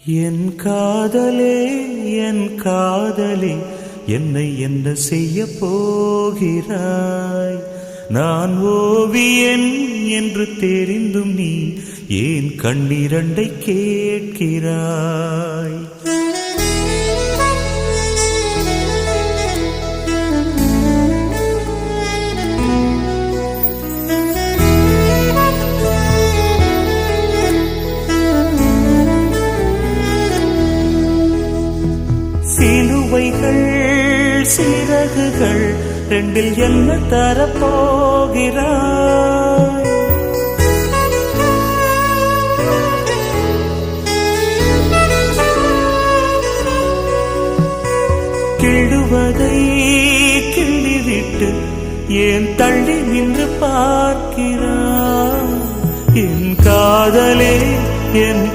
என் காதலே என் காதலே என்னை என்ன செய்ய போகிறாய்? நான் ஓவியன் என்று தெரிந்தும் நீ ஏன் கண்ணிரண்டை கேட்கிறாய்? சிலுவைகள் சிறகுகள் ரெண்டில் என்ன தரப்போகிறாய்? கிள்ளுவதை கிள்ளிவிட்டு ஏன் தள்ளி நின்று பார்க்கிறாய்? என் காதலே என்